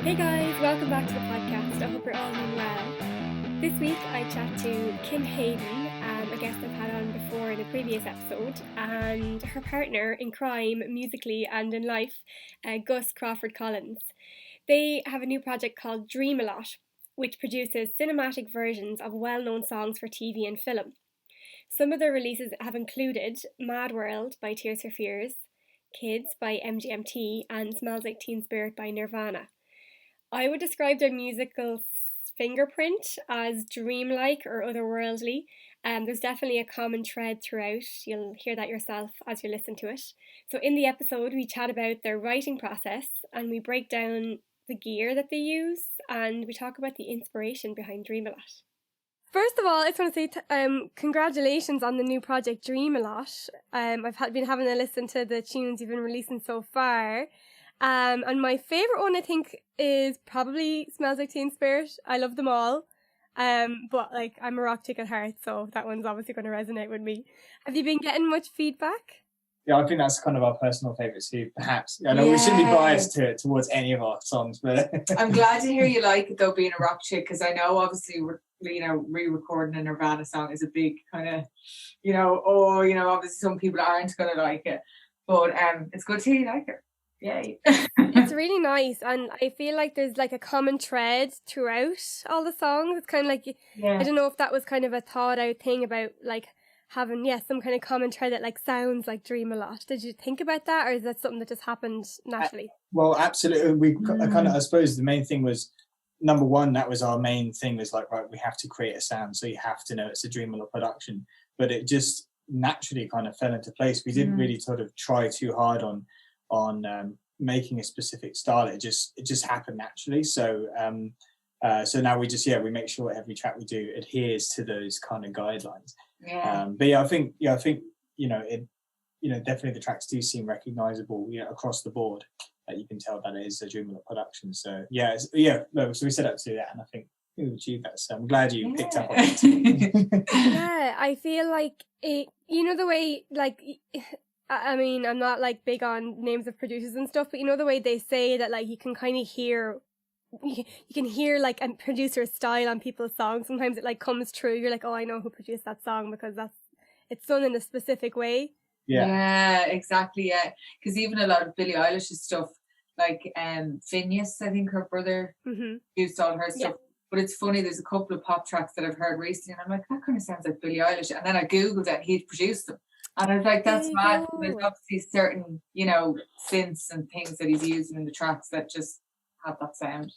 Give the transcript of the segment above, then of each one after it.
Hey guys, welcome back to the podcast. I hope you're all doing well. This week I chat to Kim Hayden, a guest I've had on before in a previous episode, and her partner in crime, musically and in life, Gus Crawford Collins. They have a new project called Dreamalot, which produces cinematic versions of well-known songs for TV and film. Some of their releases have included Mad World by Tears for Fears, Kids by MGMT, and Smells Like Teen Spirit by Nirvana. I would describe their musical fingerprint as dreamlike or otherworldly. There's definitely a common thread throughout. You'll hear that yourself as you listen to it. So in the episode, we chat about their writing process and we break down the gear that they use and we talk about the inspiration behind Dreamalot. First of all, I just want to say congratulations on the new project Dreamalot. I've been having a listen to the tunes you've been releasing so far. And my favourite one, I think, is probably Smells Like Teen Spirit. I love them all. But, like, I'm a rock chick at heart, so that one's obviously going to resonate with me. Have you been getting much feedback? Yeah, I think that's kind of our personal favourite too, perhaps. I know we shouldn't be biased towards any of our songs, but... I'm glad to hear you like it, though, being a rock chick, because I know, obviously, re-recording a Nirvana song is a big kind of, obviously some people aren't going to like it. But it's good to hear you like it. Yay. It's really nice, and I feel like there's like a common thread throughout all the songs. It's kind of like, I don't know if that was kind of a thought out thing about like having some kind of common thread that like sounds like Dreamalot. Did you think about that, or is that something that just happened naturally? Well, absolutely. We kind of, I suppose the main thing was, number one, that was our main thing, was like, right, we have to create a sound, so you have to know it's a Dreamalot production. But it just naturally kind of fell into place. We didn't really sort of try too hard on making a specific style. It just happened naturally. So so now we just we make sure every track we do adheres to those kind of guidelines. But I think definitely the tracks do seem recognizable across the board, that you can tell that it is a Dreamalot production. So so we set out to do that, and I think we achieved that. So I'm glad you picked up on it. Yeah, I feel like it, the way, like, I mean, I'm not like big on names of producers and stuff, but the way they say that, like, you can kind of hear, you can hear like a producer's style on people's songs. Sometimes it like comes true. You're like, oh, I know who produced that song because it's done in a specific way. Yeah, exactly. Yeah, because even a lot of Billie Eilish's stuff, like Phineas, I think her brother used all her stuff. But it's funny, there's a couple of pop tracks that I've heard recently, and I'm like, that kind of sounds like Billie Eilish. And then I googled it, and he'd produced them. And I was like, that's mad. There's obviously certain, synths and things that he's using in the tracks that just have that sound.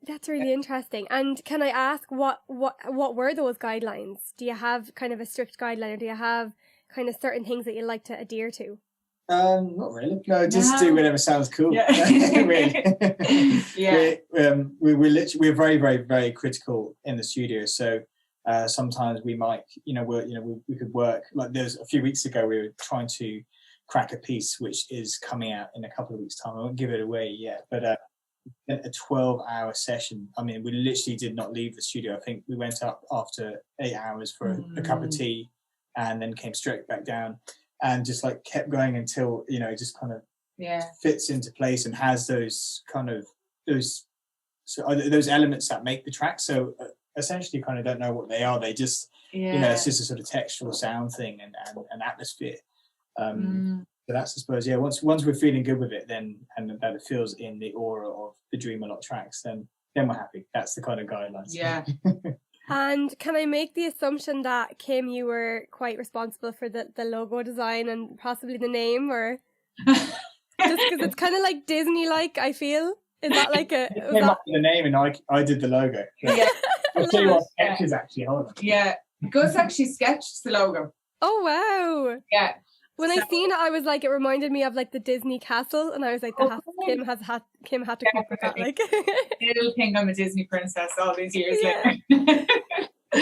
That's really interesting. And can I ask, what were those guidelines? Do you have kind of a strict guideline, or do you have kind of certain things that you like to adhere to? Not really. No, just do whatever sounds cool. Yeah. Really. We're very, very, very critical in the studio. So sometimes we might, we could work. Like there's a few weeks ago, we were trying to crack a piece which is coming out in a couple of weeks' time. I won't give it away yet, but a 12-hour session. I mean, we literally did not leave the studio. I think we went up after 8 hours for a cup of tea, and then came straight back down, and just like kept going until it just kind of fits into place and has those kind of those elements that make the track. So essentially, kind of don't know what they are. They just it's just a sort of textural sound thing and atmosphere. So that's, I suppose, once we're feeling good with it, then and that it feels in the aura of the Dreamalot tracks, then we're happy. That's the kind of guidelines. Yeah. And can I make the assumption that, Kim, you were quite responsible for the logo design and possibly the name, or just because it's kind of like Disney-like, I feel? Is that like a... It came up with the name and I did the logo. Yeah. I'll tell you what sketches actually, hold on. Yeah. Gus actually sketched the logo. Oh, wow. Yeah. When I seen it, I was like, it reminded me of like the Disney castle, and I was like, Kim had to come up with that. Like, it'll think I'm a Disney princess all these years later.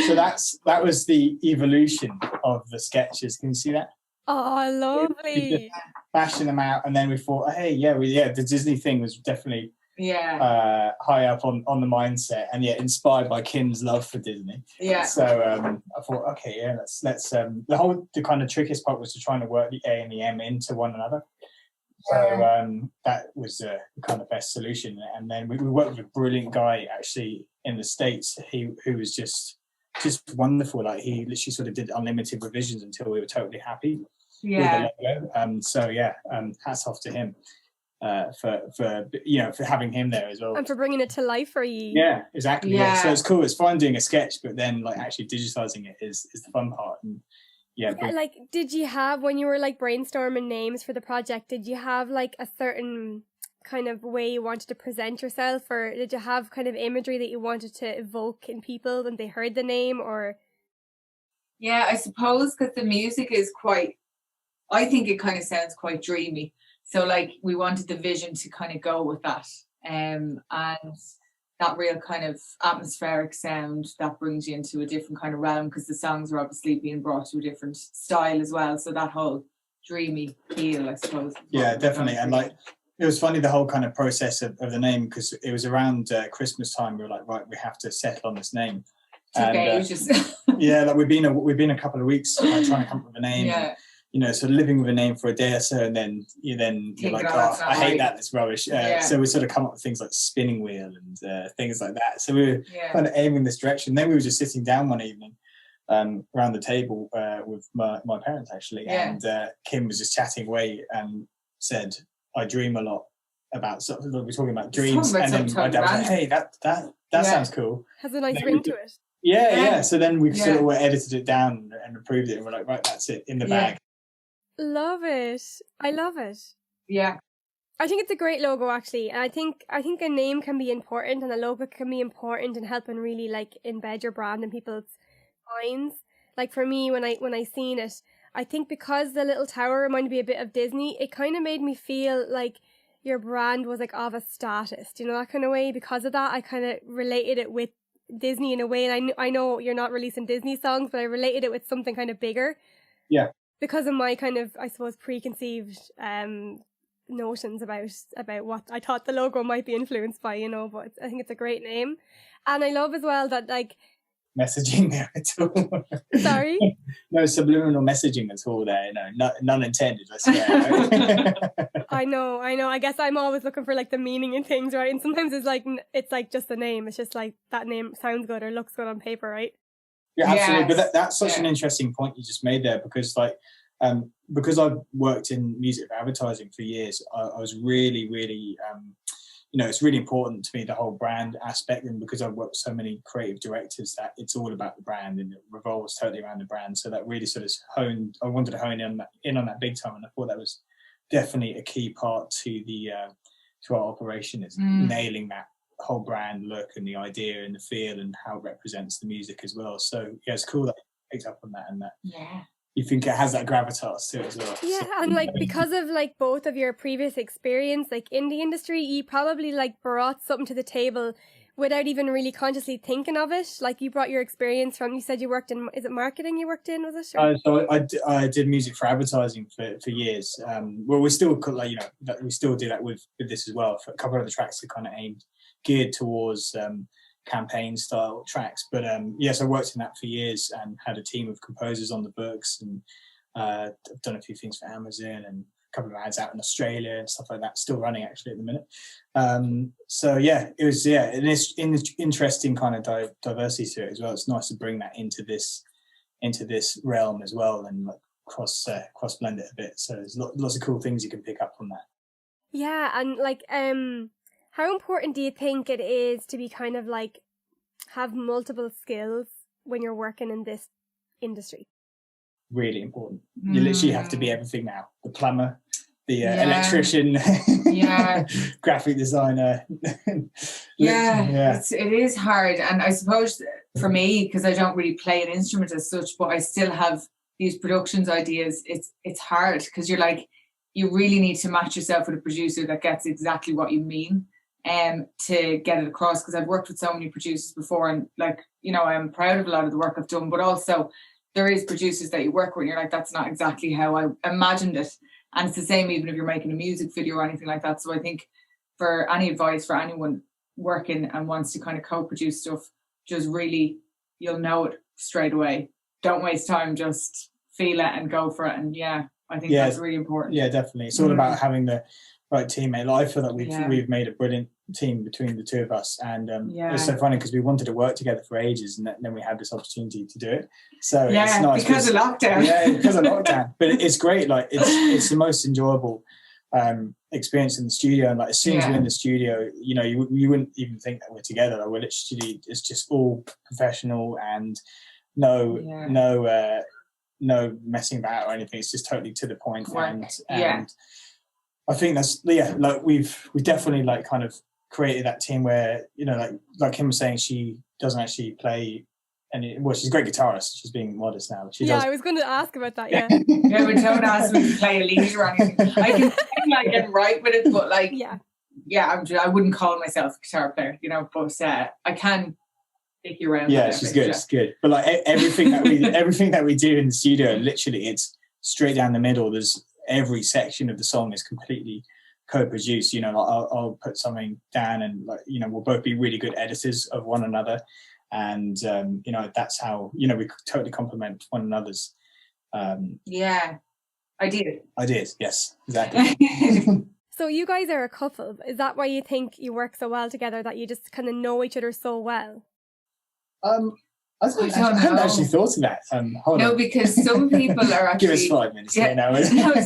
So that was the evolution of the sketches. Can you see that? Oh, lovely. We just bashing them out, and then we thought, hey, the Disney thing was definitely high up on the mindset, and inspired by Kim's love for Disney. So I thought, okay, let's the kind of trickiest part was to trying to work the A and the M into one another. So that was the kind of best solution. And then we worked with a brilliant guy actually in the States who was just wonderful. Like he literally sort of did unlimited revisions until we were totally happy with the logo. So hats off to him for having him there as well, and for bringing it to life for you. Yeah, exactly. Yeah. So it's cool. It's fun doing a sketch, but then like actually digitizing it is the fun part. And like, did you have, when you were like brainstorming names for the project, did you have like a certain kind of way you wanted to present yourself, or did you have kind of imagery that you wanted to evoke in people when they heard the name? Or I suppose because the music is I think it kind of sounds quite dreamy, so like we wanted the vision to kind of go with that, and that real kind of atmospheric sound that brings you into a different kind of realm, because the songs are obviously being brought to a different style as well, so that whole dreamy feel, I suppose. Yeah, definitely. And like it was funny, the whole kind of process of the name, because it was around Christmas time. We were like, right, we have to settle on this name. Like we've been a couple of weeks trying to come up with a name. Yeah. And, sort of living with a name for a day or so, and then you're like, I hate that, it's rubbish. So we sort of come up with things like spinning wheel and things like that. So we were kind of aiming this direction. Then we were just sitting down one evening around the table with my parents actually, and Kim was just chatting away and said, I dream a lot about something. We were talking about dreams, and then my dad was like, hey, that sounds cool. Has a nice ring to it. Yeah. So then we sort of edited it down and improved it, and we're like, right, that's it, in the bag. Love it. I love it. Yeah. I think it's a great logo actually. And I think a name can be important, and a logo can be important in helping really like embed your brand in people's minds. Like for me, when I seen it, I think because the little tower reminded me a bit of Disney, it kind of made me feel like your brand was like of a status, that kind of way. Because of that, I kind of related it with Disney in a way. And I know you're not releasing Disney songs, but I related it with something kind of bigger. Yeah. Because of my kind of, I suppose, preconceived notions about what I thought the logo might be influenced by, but I think it's a great name. And I love as well that like messaging there at all. Sorry? No subliminal messaging at all there, none intended, I swear. I know. I guess I'm always looking for like the meaning in things, right? And sometimes it's like just a name. It's just like that name sounds good or looks good on paper, right? Yeah, absolutely. But that's such an interesting point you just made there, because like because I've worked in music advertising for years, I was really, really it's really important to me, the whole brand aspect, and because I've worked with so many creative directors, that it's all about the brand and it revolves totally around the brand. So that really sort of I wanted to hone in on that big time, and I thought that was definitely a key part to our operation, is nailing that whole brand look and the idea and the feel and how it represents the music as well. So it's cool that you picked up on that, and that you think it has that gravitas to it as well. Yeah, and like because of like both of your previous experience like in the industry, you probably like brought something to the table without even really consciously thinking of it. Like you brought your experience from, you said you worked in, is it marketing you worked in, was it? Sure. So I did music for advertising for years. Well, we still we still do that with this as well. For a couple of the tracks are kind of geared towards campaign style tracks, but yes, I worked in that for years and had a team of composers on the books, and I've done a few things for Amazon and a couple of ads out in Australia and stuff like that, still running actually at the minute. So yeah, it was an interesting kind of diversity to it as well. It's nice to bring that into this realm as well, and like cross blend it a bit. So there's lots of cool things you can pick up from that. Yeah, and like how important do you think it is to be kind of like have multiple skills when you're working in this industry? Really important. You literally have to be everything now. The plumber, the electrician, graphic designer. It is hard. And I suppose for me, because I don't really play an instrument as such, but I still have these productions ideas, it's hard, because you're like, you really need to match yourself with a producer that gets exactly what you mean. To get it across, because I've worked with so many producers before, and like, I'm proud of a lot of the work I've done, but also there is producers that you work with and you're like, that's not exactly how I imagined it. And it's the same even if you're making a music video or anything like that. So I think for any advice for anyone working and wants to kind of co-produce stuff, just really, you'll know it straight away. Don't waste time, just feel it and go for it. And I think that's really important. Yeah, definitely. It's all about having the right teammate. Like, I feel that we've made a brilliant team between the two of us, and it's so funny because we wanted to work together for ages, and then we had this opportunity to do it. So it's nice because of lockdown. Yeah, because of lockdown. But it's great. Like, it's the most enjoyable experience in the studio, and like as soon as we're in the studio, you know, you wouldn't even think that we're together. Like, we're literally, it's just all professional and no messing about or anything. It's just totally to the point. And I think that's like we've definitely like kind of created that team where, you know, like Kim was saying, she doesn't actually play any. Well, she's a great guitarist. She's being modest now. She does. I was going to ask about that. Yeah. But don't ask me to play a lead or anything. I can sing like and write with it, but like I wouldn't call myself a guitar player, you know. But I can take you around. Yeah, she's good. It's good. But like everything that we do in the studio, literally, it's straight down the middle. There's every section of the song is completely co-produced. You know, like I'll put something down, and like, you know, we'll both be really good editors of one another, and you know, that's how, you know, we totally complement one another's. I did. Yes, exactly. So you guys are a couple. Is that why you think you work so well together, that you just kind of know each other so well? I haven't actually thought of that. Hold on. Because some people are actually... Give us 5 minutes.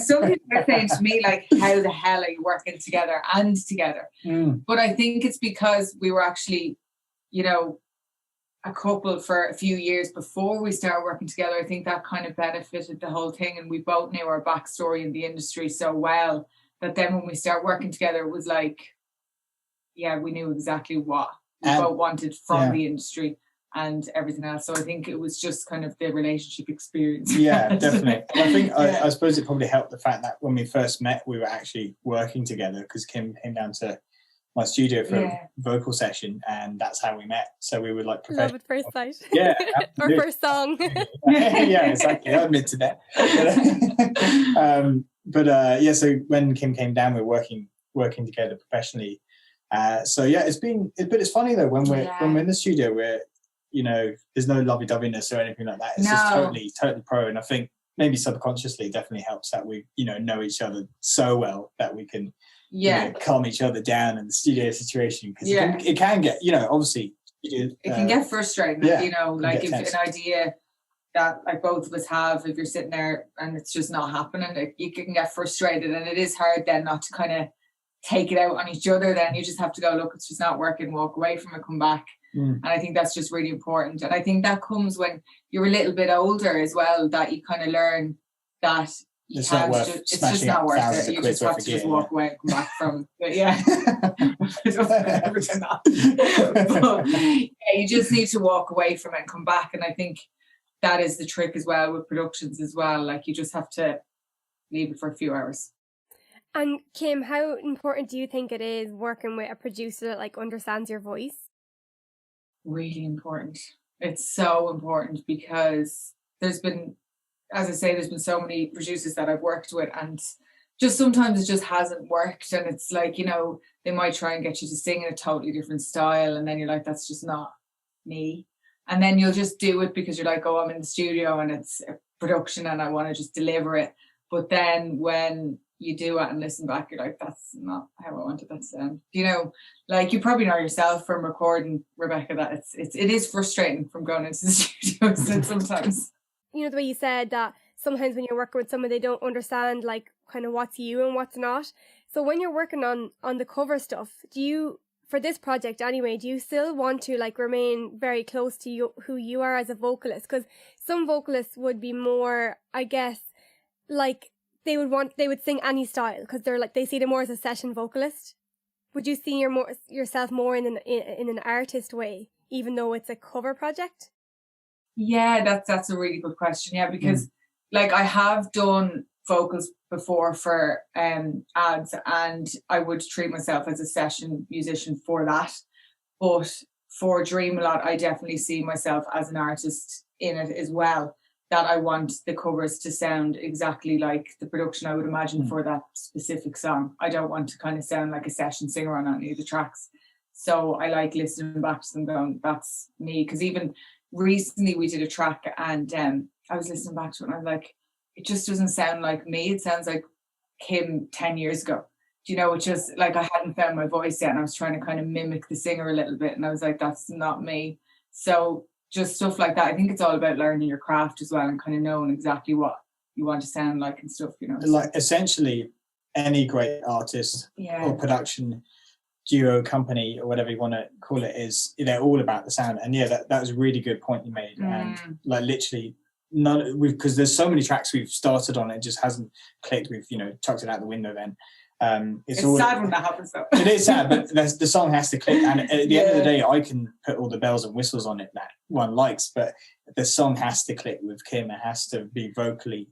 Some people are saying to me, like, how the hell are you working together and together? But I think it's because we were actually, you know, a couple for a few years before we started working together. I think that kind of benefited the whole thing, and we both knew our backstory in the industry so well that then when we started working together, it was like, we knew exactly what we both wanted from the industry and everything else. So I think it was just kind of the relationship experience. Yeah, definitely. I think I suppose it probably helped the fact that when we first met, we were actually working together, because Kim came down to my studio for a vocal session, and that's how we met. So we were like love at first sight. Yeah, or first song. Yeah, exactly. I admit to that. So when Kim came down, we were working together professionally. It's funny though, when we're in the studio, we're, you know, there's no lovey-doveyness or anything like that. It's just totally pro. And I think maybe subconsciously it definitely helps that we, you know each other so well that we can you know, calm each other down in the studio situation, because it can get, you know, obviously it can get frustrating. You know, like if an idea that like both of us have, if you're sitting there and it's just not happening, you can get frustrated, and it is hard then not to kind of take it out on each other. Then you just have to go, look, it's just not working, walk away from it, come back. And I think that's just really important. And I think that comes when you're a little bit older as well, that you kind of learn that it's just not worth it. You just have to just walk away and come back from it. You just need to walk away from it and come back. And I think that is the trick as well with productions as well. Like, you just have to leave it for a few hours. And Kim, how important do you think it is working with a producer that like understands your voice? Really important. It's so important, because there's been, as I say, there's been so many producers that I've worked with, and just sometimes it just hasn't worked. And it's like, you know, they might try and get you to sing in a totally different style, and then you're like, that's just not me. And then you'll just do it because you're like, oh, I'm in the studio and it's a production and I want to just deliver it. But then when you do it and listen back, you're like, that's not how I wanted that to sound. You know, like, you probably know yourself from recording, Rebecca, that it is frustrating from going into the studio sometimes. You know, the way you said that sometimes when you're working with someone, they don't understand like kind of what's you and what's not. So when you're working on the cover stuff, do you, for this project anyway, do you still want to like remain very close to you, who you are as a vocalist? Because some vocalists would be more, I guess, like they would sing any style because they're like, they see them more as a session vocalist. Would you see yourself more in an artist way, even though it's a cover project? Yeah, that's a really good question. Yeah, because like I have done vocals before for ads, and I would treat myself as a session musician for that. But for Dreamalot, I definitely see myself as an artist in it as well, that I want the covers to sound exactly like the production I would imagine for that specific song. I don't want to kind of sound like a session singer on any of the tracks. So I like listening back to them going, that's me. Because even recently we did a track, and I was listening back to it and I was like, it just doesn't sound like me. It sounds like Kim 10 years ago. Do you know, it just like I hadn't found my voice yet and I was trying to kind of mimic the singer a little bit and I was like, that's not me. So just stuff like that. I think it's all about learning your craft as well and kind of knowing exactly what you want to sound like and stuff, you know. Like essentially any great artist or production duo company or whatever you want to call it is, they're all about the sound. And that was a really good point you made. And like literally because there's so many tracks we've started on, it just hasn't clicked. We've chucked it out the window then. It's sad when that happens though. It is sad, but the song has to click, and at the end of the day I can put all the bells and whistles on it that one likes, but the song has to click with Kim. It has to be vocally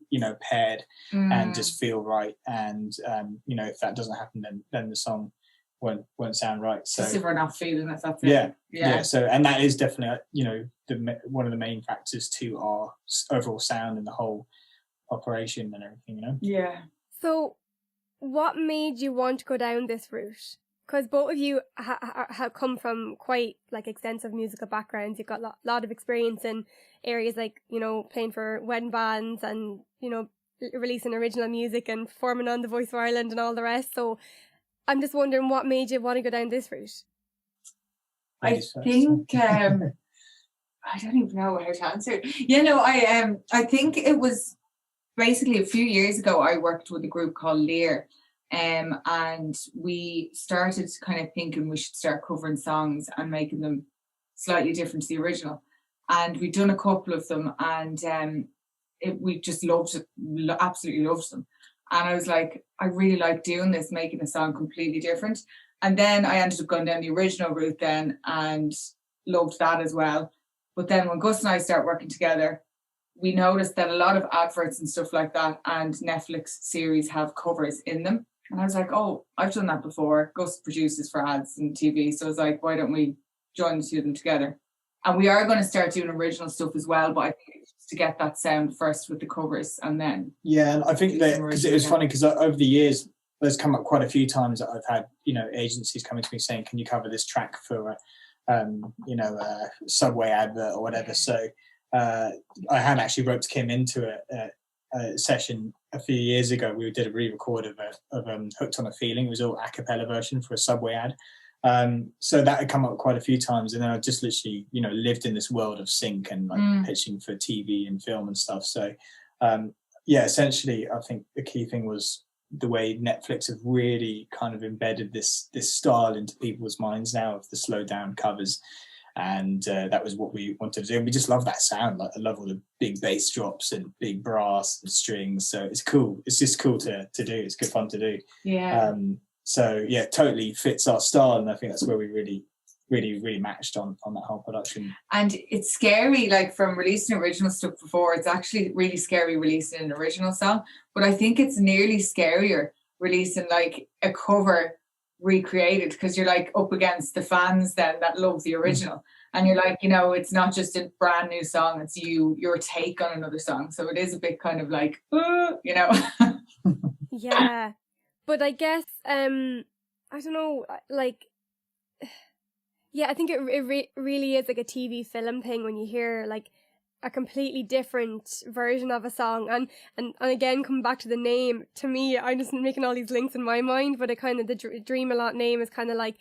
paired and just feel right, and if that doesn't happen, then the song won't sound right. So just if we're not feeling it, that's it. Yeah. So, and that is definitely one of the main factors to our overall sound and the whole operation and everything. Yeah. So what made you want to go down this route? Because both of you have come from quite like extensive musical backgrounds. You've got a lot of experience in areas like, playing for wedding bands and, releasing original music and performing on The Voice of Ireland and all the rest. So I'm just wondering what made you want to go down this route? I think, I don't even know how to answer. I think it was basically a few years ago, I worked with a group called Lear, and we started kind of thinking we should start covering songs and making them slightly different to the original. And we'd done a couple of them, and we just loved it, absolutely loved them. And I was like, I really like doing this, making a song completely different. And then I ended up going down the original route then and loved that as well. But then when Gus and I start working together, we noticed that a lot of adverts and stuff like that and Netflix series have covers in them. And I was like, oh, I've done that before. Gus produces for ads and TV. So I was like, why don't we join the two of them together? And we are going to start doing original stuff as well. But I think it's just to get that sound first with the covers and then. Yeah, and I think that because it was funny because over the years, there's come up quite a few times that I've had, agencies coming to me saying, can you cover this track for a Subway advert or whatever? So I had actually roped Kim into a session a few years ago. We did a re-record of Hooked on a Feeling. It was all a cappella version for a Subway ad. So that had come up quite a few times, and then I just literally lived in this world of sync and like pitching for TV and film and stuff. So essentially I think the key thing was the way Netflix have really kind of embedded this style into people's minds now of the slowed down covers. And that was what we wanted to do. And we just love that sound. Like I love all the big bass drops and big brass and strings. So it's cool. It's just cool to do. It's good fun to do. Yeah. Totally fits our style. And I think that's where we really matched on that whole production. And it's scary, like from releasing original stuff before, it's actually really scary releasing an original song. But I think it's nearly scarier releasing like a cover recreated, because you're like up against the fans then that love the original, and you're like, it's not just a brand new song, it's your take on another song, so it is a bit kind of like Yeah, but I guess I don't know, like I think it really is like a TV film thing when you hear like a completely different version of a song, and again, coming back to the name, to me, I'm just making all these links in my mind, but it kind of, the Dreamalot name is kind of like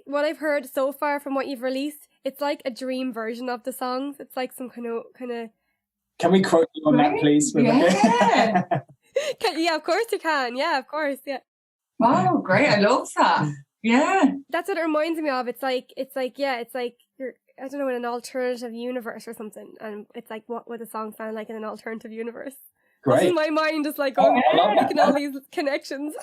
what I've heard so far from what you've released, it's like a dream version of the songs. It's like some kind of Can we quote you on that, please? Yeah. Yeah, of course you can. Yeah, of course. Yeah. Wow, great. I love that. Yeah. That's what it reminds me of. It's like you're, I don't know, in an alternative universe or something. And it's like, what would a song sound like in an alternative universe? Great. My mind is like going, making all these connections.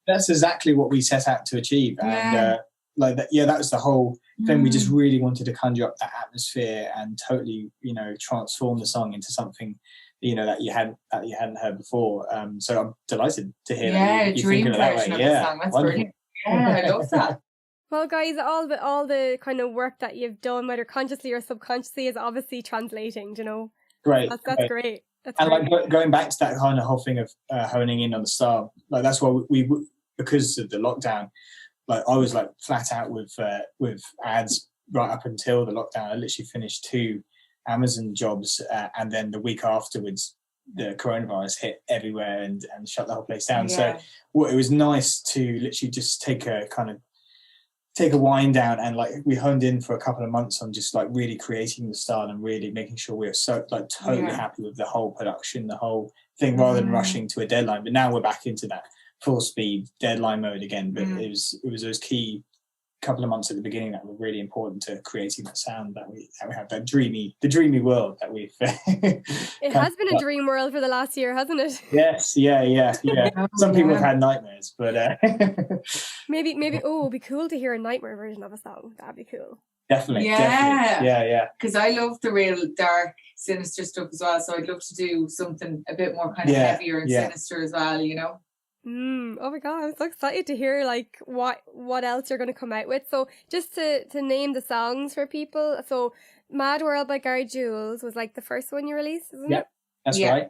That's exactly what we set out to achieve. And that was the whole thing. We just really wanted to conjure up that atmosphere and totally, transform the song into something, that you hadn't heard before. So I'm delighted to hear that you think of it that way. Of the song. That's wonderful. Brilliant. Yeah, I love that. Well, guys, all the kind of work that you've done, whether consciously or subconsciously, is obviously translating. Great. That's great. And like going back to that kind of whole thing of honing in on the style, like that's why we because of the lockdown, like I was like flat out with ads right up until the lockdown. I literally finished 2 Amazon jobs, and then the week afterwards the coronavirus hit everywhere and shut the whole place down. So it was nice to literally just take a wind down, and like we honed in for a couple of months on just like really creating the style and really making sure we were so like totally happy with the whole production, the whole thing, rather than rushing to a deadline. But now we're back into that full speed deadline mode again. But it was those key couple of months at the beginning that were really important to creating that sound that we have, the dreamy world that we've it has been a dream world for the last year, hasn't it? Yes, yeah. Some people have had nightmares, but maybe it'd be cool to hear a nightmare version of a song. That'd be cool. Definitely. Because I love the real dark, sinister stuff as well, so I'd love to do something a bit more kind of heavier and sinister as well, you know. Oh my god, I'm so excited to hear like what else you're going to come out with. So just to name the songs for people, so Mad World by Gary Jules was like the first one you released, isn't it? That's right.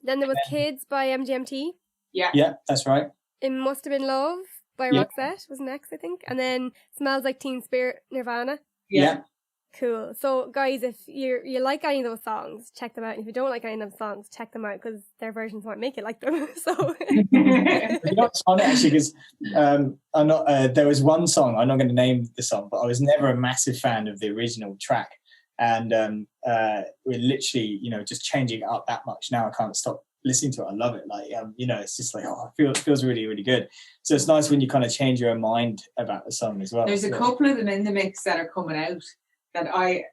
Then there was Kids by MGMT. Yeah, that's right. It Must Have Been Love by Roxette was next, I think. And then Smells Like Teen Spirit, Nirvana. Yeah. Cool. So guys, if you like any of those songs, check them out. And if you don't like any of those songs, check them out, because their versions won't make it like them. So you know what's funny actually, because I'm not there was one song, I'm not going to name the song, but I was never a massive fan of the original track, and we're literally, you know, just changing it up that much now. I can't stop listening to it. I love it. Like you know, it's just like, it feels really, really good. So it's nice when you kind of change your own mind about the song as well. There's a couple of them in the mix that are coming out that I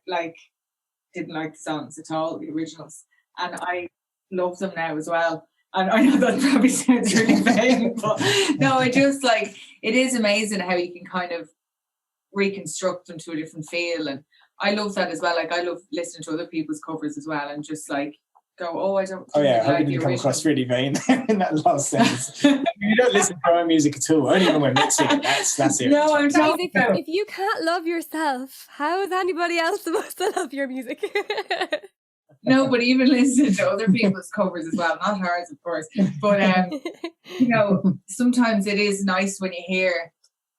didn't like the songs at all, the originals, and I love them now as well. And I know that probably sounds really vain, but no, I just like, it is amazing how you can kind of reconstruct them to a different feel, and I love that as well. Like, I love listening to other people's covers as well, and just like go, I don't. Oh yeah, how did you come across really vain in that last sentence? You don't listen to our own music at all, only when we're mixing it. That's it. No, I'm talking about, if you can't love yourself, how is anybody else supposed to love your music? No, but even listening to other people's covers as well, not ours, of course. But you know, sometimes it is nice when you hear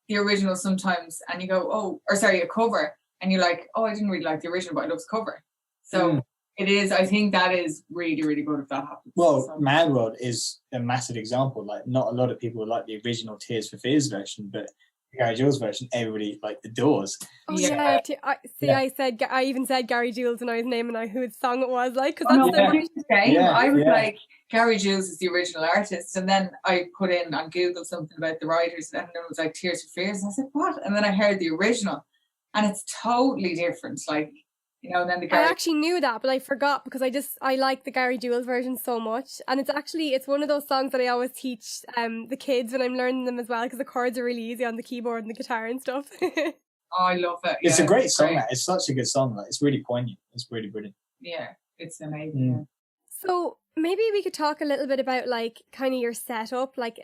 the original sometimes, and you go, a cover, and you're like, I didn't really like the original, but I love the cover. So. It is. I think that is really, really good if that happens. Well, Mad World is a massive example. Like, not a lot of people like the original Tears for Fears version, but the Gary Jules version, everybody like adores. Oh yeah. I even said Gary Jules when I was naming out whose song it was, like, because that's the same. I was like, Gary Jules is the original artist, and then I put in on Google something about the writers, and it was like Tears for Fears, and I was like, what? And then I heard the original, and it's totally different. Like, you know, and then I actually knew that, but I forgot, because I like the Gary Jules version so much, and it's one of those songs that I always teach the kids when I'm learning them as well, because the chords are really easy on the keyboard and the guitar and stuff. I love it. It's a great song. It's such a good song. Like, it's really poignant. It's really brilliant. Yeah, it's amazing. So maybe we could talk a little bit about like kind of your setup, like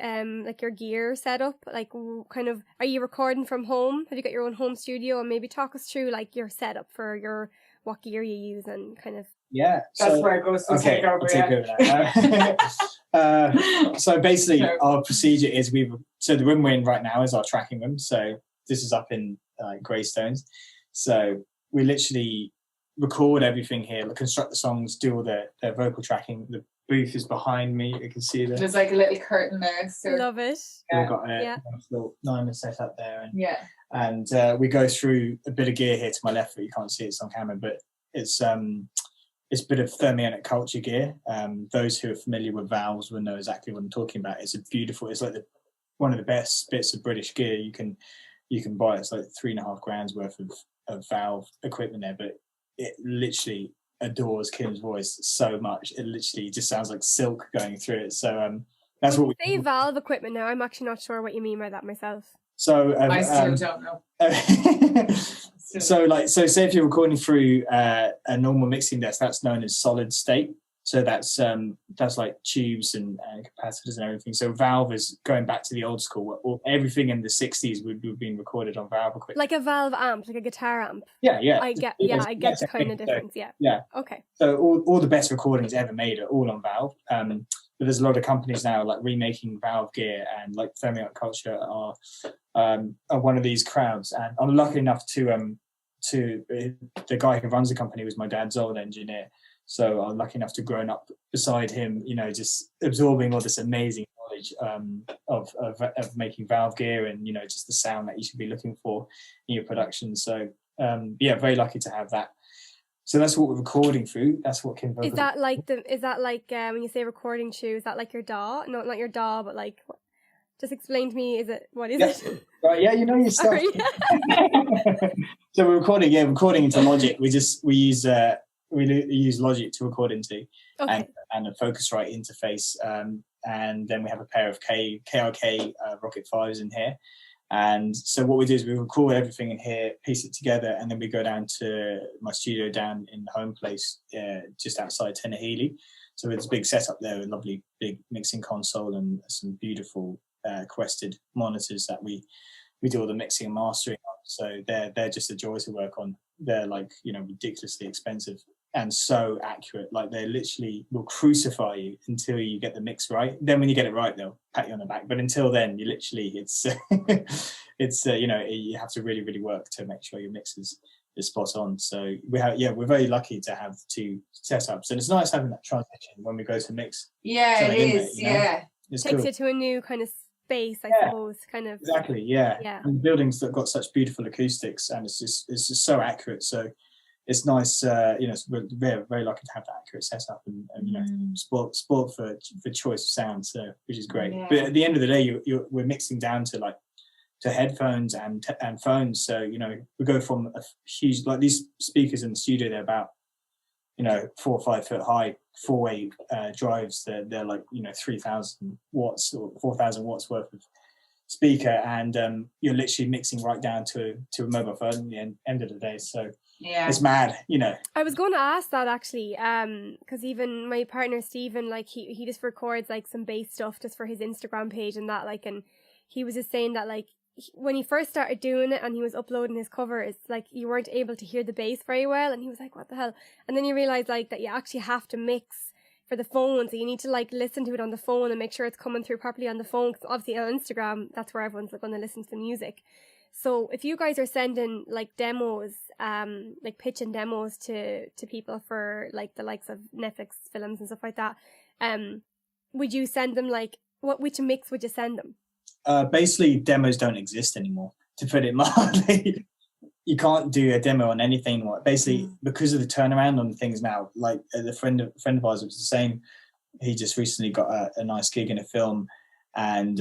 your gear setup, like kind of, are you recording from home? Have you got your own home studio? And maybe talk us through like your setup for what gear you use and kind of. Yeah, that's where it goes. Okay, I'll take over now. So basically, our procedure is the room we're in right now is our tracking room. So this is up in Greystones. So we literally record everything here, construct the songs, do all their vocal tracking. The booth is behind me. You can see there's like a little curtain there. So love it. We've got a little Nyman set up there, and we go through a bit of gear here to my left, but you can't see it's on camera, but it's a bit of thermionic culture gear. Those who are familiar with valves will know exactly what I'm talking about. It's like one of the best bits of British gear you can buy. It's like $3,500 worth of valve equipment there, but it literally adores Kim's voice so much. It literally just sounds like silk going through it. So that's what we say. Valve equipment now, I'm actually not sure what you mean by that myself. So I still don't know. So say if you're recording through a normal mixing desk, that's known as solid state. So that's like tubes and capacitors and everything. So valve is going back to the old school, where everything in the 60s would have been recorded on valve equipment. Like a valve amp, like a guitar amp. Yeah. I get the kind of difference. Yeah. Okay. So all the best recordings ever made are all on valve. But there's a lot of companies now like remaking valve gear, and like Thermionic Culture are one of these crowds. And I'm lucky enough to the guy who runs the company was my dad's old engineer. So I'm lucky enough to grown up beside him, just absorbing all this amazing knowledge of making valve gear and, just the sound that you should be looking for in your production. So, very lucky to have that. So that's what we're recording through. That's what Kim. Is that like when you say recording through? Is that like your DAW? No, not your DAW, but like, just explain to me. What is it? Right. Yeah, you know your stuff. So we're recording into Logic. We use Logic to record into, and a Focusrite interface, and then we have a pair of KRK Rocket 5s in here. And so what we do is we record everything in here, piece it together, and then we go down to my studio down in the home place, just outside Tenerife. So it's a big setup there, a lovely big mixing console and some beautiful Quested monitors that we do all the mixing and mastering on. So they're just a joy to work on. They're like, ridiculously expensive and so accurate. Like they literally will crucify you until you get the mix right. Then when you get it right, they'll pat you on the back. But until then, you literally, it's you have to really, really work to make sure your mix is spot on. So we're very lucky to have two setups, and it's nice having that transition when we go to mix. Yeah, it is. It takes it to a new kind of space, I suppose, kind of. Exactly, yeah. And buildings that got such beautiful acoustics, and it's just so accurate. So it's nice, we're very, very lucky to have that accurate setup and sport for choice of sound, so which is great. Yeah. But at the end of the day, we're mixing down to to headphones and phones. So we go from a huge, like these speakers in the studio, they're about 4 or 5 foot high, 4-way drives. They're like 3,000 watts or 4,000 watts worth of speaker, and you're literally mixing right down to a mobile phone at the end of the day. So it's mad, I was going to ask that actually, because even my partner Stephen, like he just records like some bass stuff just for his Instagram page and that, like, and he was just saying that like when he first started doing it and he was uploading his covers, like you weren't able to hear the bass very well, and he was like, what the hell? And then you realize like that you actually have to mix for the phone, so you need to like listen to it on the phone and make sure it's coming through properly on the phone, because obviously on Instagram that's where everyone's going to listen to the music. So if you guys are sending like demos, like pitching demos to people for like the likes of Netflix films and stuff like that, would you send them like which mix would you send them? Basically, demos don't exist anymore, to put it mildly. You can't do a demo on anything. Basically, because of the turnaround on things now, like a friend of ours, it was the same. He just recently got a nice gig in a film, and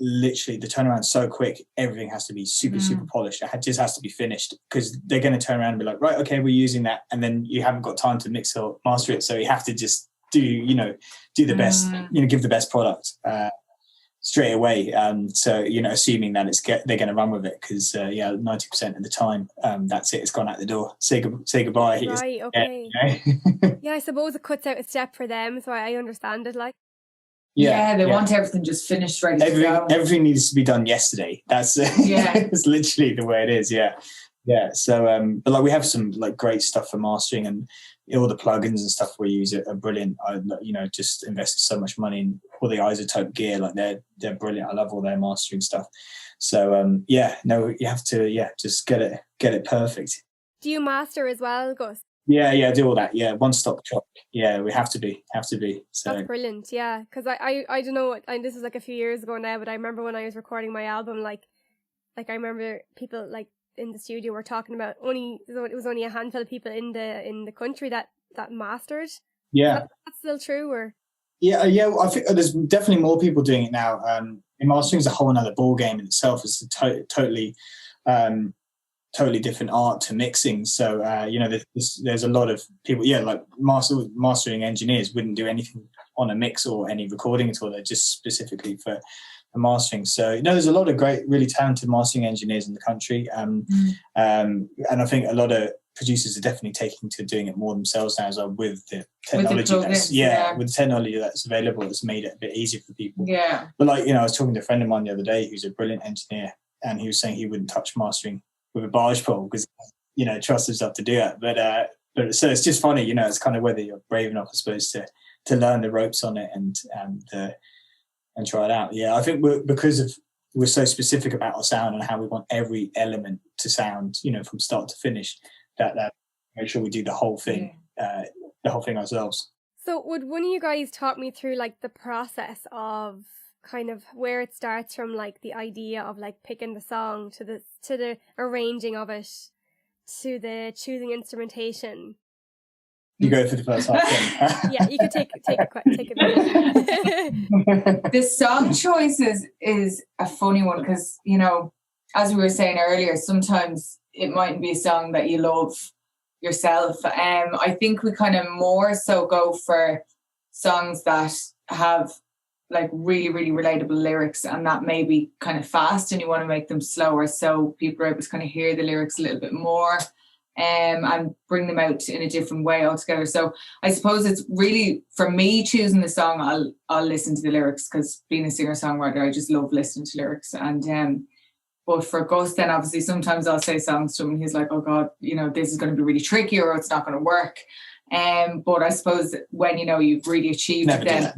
literally the turnaround's so quick, everything has to be super polished. It just has to be finished, because they're going to turn around and be like, right, okay, we're using that, and then you haven't got time to mix or master it, so you have to just do the best, give the best product straight away. So assuming that they're going to run with it, because 90% of the time that's it, it's gone out the door. Say goodbye. Right, okay. Yeah, I suppose it cuts out a step for them, so I understand it. Like, they want everything just finished, ready to go. Everything needs to be done yesterday. That's it's literally the way it is. So but like we have some like great stuff for mastering, and all the plugins and stuff we use are brilliant. I just invested so much money in all the isotope gear. Like they're brilliant. I love all their mastering stuff. So you have to just get it perfect. Do you master as well, Gus? Yeah, do all that. Yeah, one-stop shop. Yeah, we have to be. So that's brilliant. Yeah, because I don't know. This was like a few years ago now, but I remember when I was recording my album, like I remember people like in the studio were talking about it was only a handful of people in the country that mastered. Yeah, that's still true, or yeah. I think there's definitely more people doing it now. Mastering is a whole another ball game in itself. It's a totally different art to mixing. So there's a lot of people. Yeah, like mastering engineers wouldn't do anything on a mix or any recording at all. They're just specifically for mastering. So there's a lot of great, really talented mastering engineers in the country, and I think a lot of producers are definitely taking to doing it more themselves now as well, with the technology with the technology that's available. It's made it a bit easier for people. Yeah. But like I was talking to a friend of mine the other day who's a brilliant engineer, and he was saying he wouldn't touch mastering with a barge pole because trust himself to do it. But so it's just funny, it's kind of whether you're brave enough, I suppose, to learn the ropes on it and try it out. Yeah, I think we're so specific about our sound and how we want every element to sound, from start to finish, that make sure we do the whole thing the whole thing ourselves. So would one of you guys talk me through like the process of kind of where it starts from, like the idea of like picking the song to the arranging of it to the choosing instrumentation? You go for the first half then. Yeah, you could take a minute. The song choice is a funny one because, you know, as we were saying earlier, sometimes it mightn't be a song that you love yourself. I think we kind of more so go for songs that have like really, really relatable lyrics and that may be kind of fast and you want to make them slower so people are able to kind of hear the lyrics a little bit more and bring them out in a different way altogether. So I suppose it's really, for me, choosing the song, I'll listen to the lyrics because being a singer-songwriter, I just love listening to lyrics. And but for Gus, then obviously sometimes I'll say songs to him and he's like, oh God, you know, this is going to be really tricky or it's not going to work. But I suppose when, you know, you've really achieved Never it,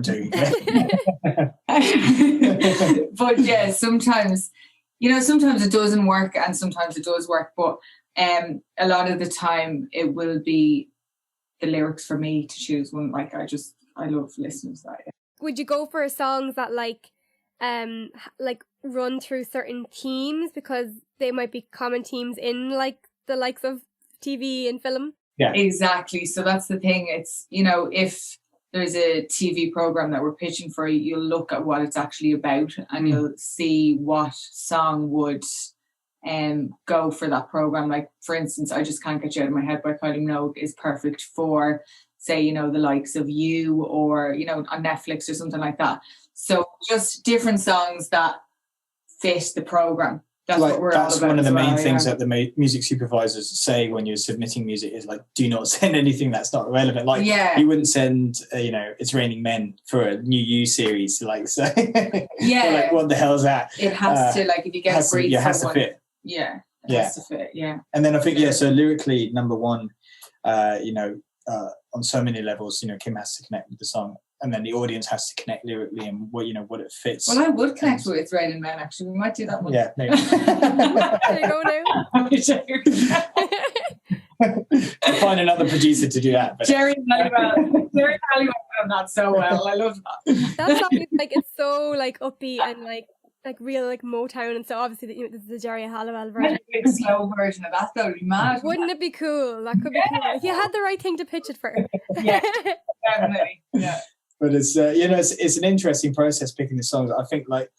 do that. but yeah, sometimes it doesn't work and sometimes it does work. But a lot of the time it will be the lyrics for me to choose one. Like I love listening to that. Yeah. Would you go for songs that like run through certain themes because they might be common themes in like the likes of TV and film? Yeah, exactly. So that's the thing. It's, you know, if there's a TV program that we're pitching for, you'll look at what it's actually about and you'll see what song would go for that program. Like, for instance, I Just Can't Get You Out of My Head by Kylie Minogue is perfect for, say, you know, the likes of You or, you know, on Netflix or something like that. So just different songs that fit the program. That's like, what we're that's all about. One of the main things yeah. that the music supervisors say when you're submitting music is like, do not send anything that's not relevant. Like, you wouldn't send, you know, It's Raining Men for a new You series. Like, so like, what the hell's that? It has to, like, if you get a brief, it has to fit. Yeah, it has to fit. Yeah. And then I think so lyrically, number one, you know, on so many levels, you know, Kim has to connect with the song. And then the audience has to connect lyrically and what it fits. Well, I would connect with It's Raining Men, actually. We might do that one. Yeah, maybe. There you go now. Find another producer to do that. But Jerry Halliwell done that so well. I love that. That song is like, it's so like upbeat and like real like Motown, and so obviously you know, this is the Jerry Halliwell version. A big slow version of that, that would be mad. Wouldn't it be cool? That could be cool if you had the right thing to pitch it for. Yeah, definitely. Yeah. But it's you know, it's an interesting process picking the songs. I think like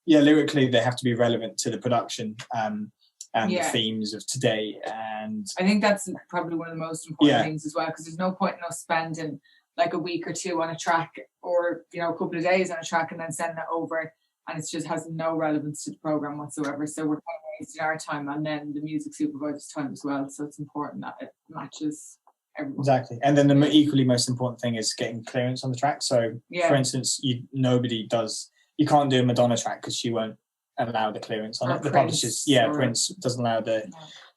lyrically they have to be relevant to the production and the themes of today. And I think that's probably one of the most important things as well, because there's no point in us spending like a week or two on a track or, you know, a couple of days on a track and then sending it over and it just has no relevance to the program whatsoever. So we're kind of wasting our time and then the music supervisor's time as well. So it's important that it matches everyone. Exactly. And then the equally most important thing is getting clearance on the track. So for instance, you can't do a Madonna track because she won't allow the clearance on it. The publishers, Prince doesn't allow the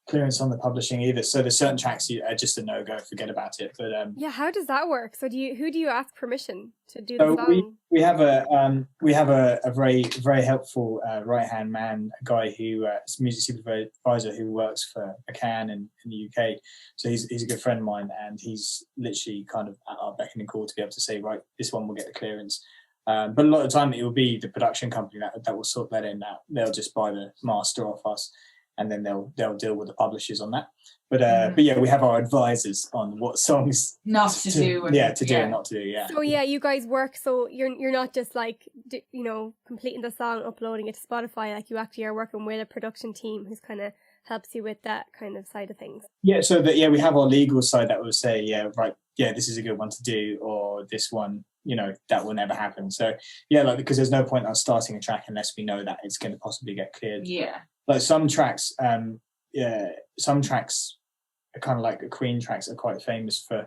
clearance on the publishing either. So there's certain tracks are just a no-go, forget about it. But how does that work? So who do you ask permission to do the song? We have a very, very helpful right-hand man, a guy who is a music supervisor who works for McCann in the UK. So he's a good friend of mine, and he's literally kind of at our beck and call to be able to say, right, this one will get the clearance. But a lot of the time it will be the production company that will sort that in. They'll just buy the master off us, and then they'll deal with the publishers on that. But we have our advisors on what songs not to do and not to do. Yeah. So you guys work. So you're not just like completing the song, uploading it to Spotify. Like you actually are working with a production team who's kind of helps you with that kind of side of things. Yeah. So we have our legal side that will say this is a good one to do, or this one, that will never happen. So because there's no point on starting a track unless we know that it's going to possibly get cleared. Yeah. Like some tracks, some tracks are kind of like the Queen tracks are quite famous for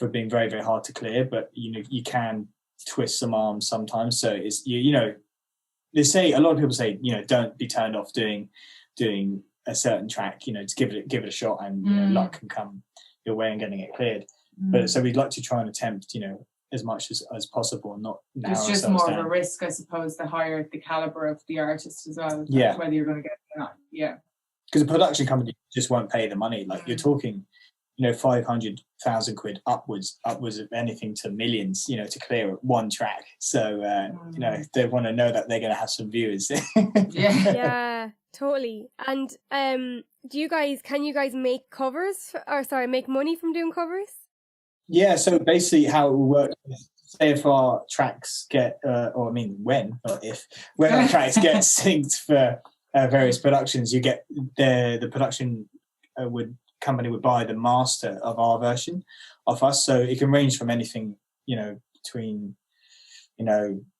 being very, very hard to clear, but you can twist some arms sometimes. So it's they say, a lot of people say, don't be turned off doing a certain track, just give it a shot, and luck can come your way in getting it cleared. But so we'd like to try and attempt, as much as possible, and not narrow it's just ourselves more down. of a risk, I suppose, the higher the caliber of the artist as well. Whether you're going to get it or not. Yeah. Because a production company just won't pay the money. Like you're talking, 500,000 quid upwards of anything to millions, to clear one track. So they want to know that they're going to have some viewers. Yeah, totally. And can you guys make covers, make money from doing covers? Yeah, so basically how it will work is, say if our tracks get, when our tracks get synced for various productions, you get the production company would buy the master of our version of us. So it can range from anything, between,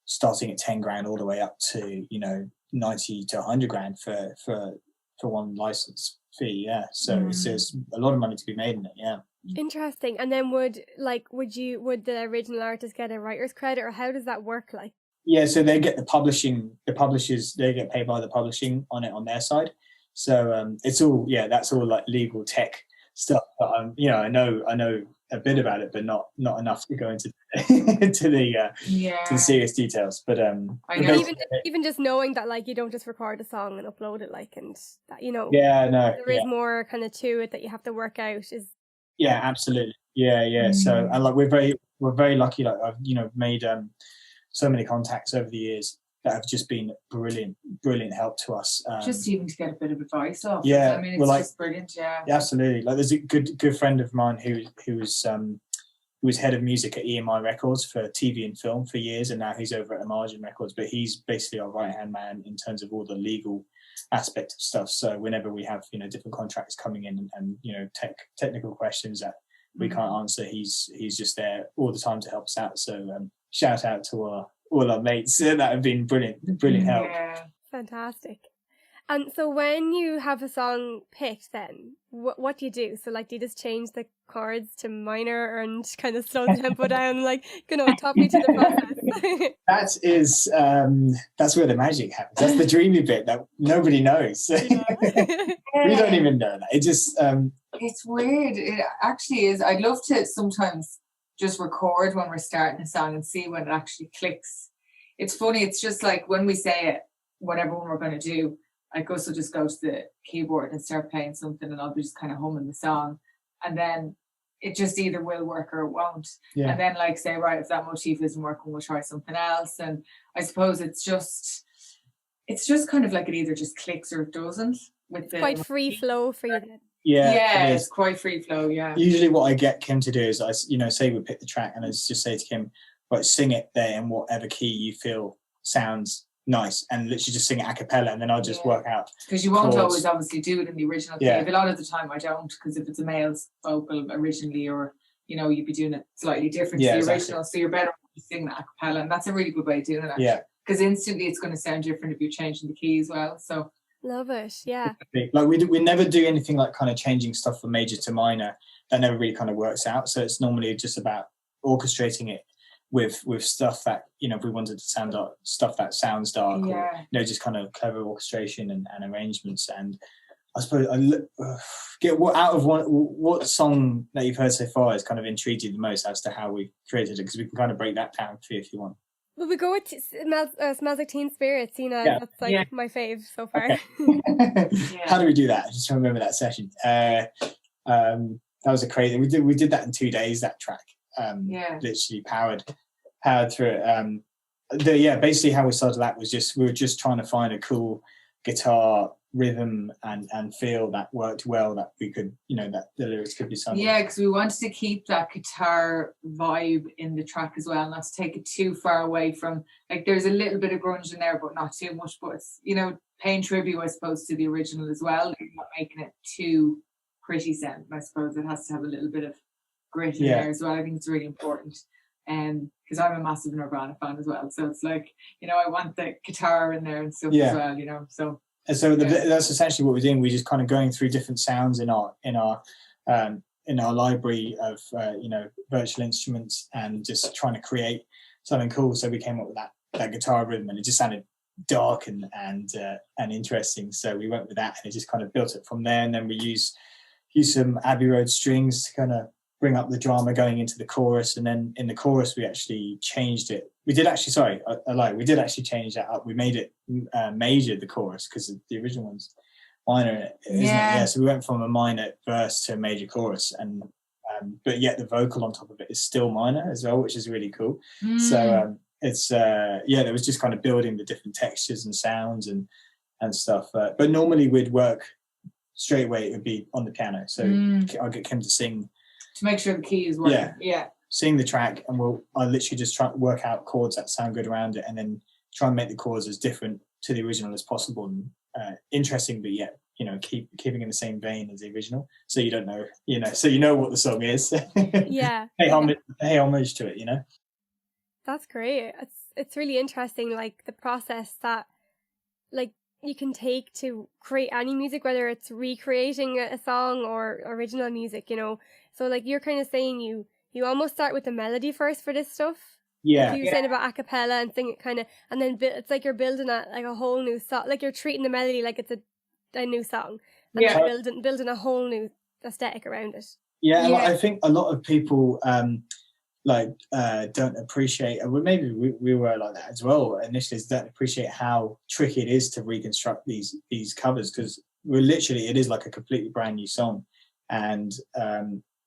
starting at 10 grand all the way up to, 90 to 100 grand for one license fee. Yeah. So there's a lot of money to be made in it. Yeah. Interesting. And then would the original artist get a writer's credit, or how does that work like? Yeah, so they get the publishers, they get paid by the publishing on it on their side. So it's all, that's all like legal tech stuff. But I know a bit about it, but not enough to go into the serious details. But I know. Even just knowing that, like, you don't just record a song and upload it, like, and that, there is more kind of to it that you have to work out. Yeah, absolutely. Yeah. So, and like we're very lucky. Like I've made so many contacts over the years that have just been brilliant help to us. Just even to get a bit of advice off. Yeah, I mean, it's just brilliant. Yeah, absolutely. Like there's a good friend of mine who was head of music at EMI Records for TV and film for years, and now he's over at Imagine Records. But he's basically our right hand man in terms of all the legal aspect of stuff. So whenever we have different contracts coming in and technical questions that we can't answer, he's just there all the time to help us out. So shout out to all our mates that have been brilliant help. Yeah, fantastic. And so when you have a song picked, then what do you do? So like, do you just change the chords to minor and kind of slow the tempo down, like, top you to the process? That's where the magic happens. That's the dreamy bit that nobody knows. We don't even know that. It just it's weird. It actually is. I'd love to sometimes just record when we're starting a song and see when it actually clicks. It's funny. It's just like when we say it, whatever one we're going to do, I also just go to the keyboard and start playing something, and I'll be just kind of humming the song, and then it just either will work or it won't. Yeah. And then like say, right, if that motif isn't working, we'll try something else. And I suppose it's just kind of like it either just clicks or it doesn't. Quite free flow for you then. Yeah, it's quite free flow. Yeah. Usually, what I get Kim to do is say we pick the track, and I just say to Kim, right, sing it there in whatever key you feel sounds nice, and literally just sing it a cappella, and then I'll just work out. Because you won't always obviously do it in the original key. A lot of the time I don't, because if it's a male vocal originally, or you'd be doing it slightly different to the original, so you're better off just singing it a cappella, and that's a really good way of doing it actually. Yeah. Because instantly it's going to sound different if you're changing the key as well. So love it. Yeah. Like we never do anything like kind of changing stuff from major to minor. That never really kind of works out. So it's normally just about orchestrating it with stuff that if we wanted to sound dark, stuff that sounds dark, or just kind of clever orchestration and arrangements. And I suppose get what song that you've heard so far has kind of intrigued you the most as to how we created it, because we can kind of break that down for you if you want. Well, we go with Smells Like Teen Spirit. That's like my fave so far. Okay. How do we do that? I just remember that session. That was a crazy. We did that in 2 days. That track. Literally powered through it. Basically how we started that was we were just trying to find a cool guitar rhythm and feel that worked well, that we could that the lyrics could be sung. Because we wanted to keep that guitar vibe in the track as well, not to take it too far away from, like, there's a little bit of grunge in there but not too much, but it's paying tribute I suppose to the original as well, like, not making it too pretty sound. I suppose it has to have a little bit of grit in there as well. I think it's really important, because I'm a massive Nirvana fan as well, so it's like I want the guitar in there and stuff as well, so. And so that's essentially what we're doing. We're just kind of going through different sounds in our library of virtual instruments, and just trying to create something cool. So we came up with that guitar rhythm, and it just sounded dark and interesting. So we went with that, and it just kind of built it from there. And then we use some Abbey Road strings to kind of bring up the drama going into the chorus. And then in the chorus we actually changed it. We did actually, I lied, we did actually change that up. We made it major, the chorus, because the original ones minor in it, isn't it? Yeah. So we went from a minor verse to a major chorus, and but yet the vocal on top of it is still minor as well, which is really cool. So it's there was just kind of building the different textures and sounds and stuff. But normally we'd work straight away. It would be on the piano. So I'll get Kim to sing to make sure the key is working. Yeah. Sing the track, and I literally just try to work out chords that sound good around it, and then try and make the chords as different to the original as possible, and interesting, but yet keeping in the same vein as the original, so you don't know, so you know what the song is. Yeah. Pay homage to it. That's great. It's really interesting, like the process that like you can take to create any music, whether it's recreating a song or original music. So like you're kind of saying you almost start with the melody first for this stuff. Yeah. Like you were saying about a cappella and sing it kind of, and then it's like you're building a whole new song. Like you're treating the melody like it's a new song, and then building a whole new aesthetic around it. Yeah. I think a lot of people don't appreciate, well, maybe we were like that as well initially, don't appreciate how tricky it is to reconstruct these covers, because it is like a completely brand new song, and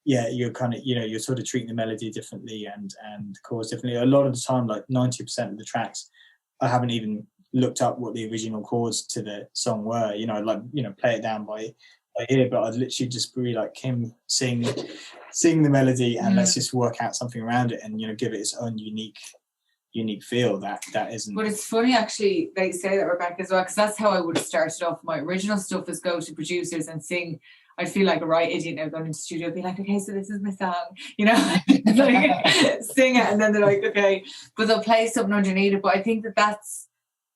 you're kind of you're sort of treating the melody differently and the chords differently. A lot of the time, like 90% of the tracks, I haven't even looked up what the original chords to the song were. Play it down by ear, but I'd literally just be like, Kim, sing the melody, and let's just work out something around it, and give it its own unique feel that isn't. But it's funny actually that you say that, Rebecca, as well, because that's how I would have started off. My original stuff is go to producers and sing. I'd feel like a right idiot now going into the studio, be like, okay, so this is my song, like, sing it, and then they're like, okay, but they'll play something underneath it. But I think that's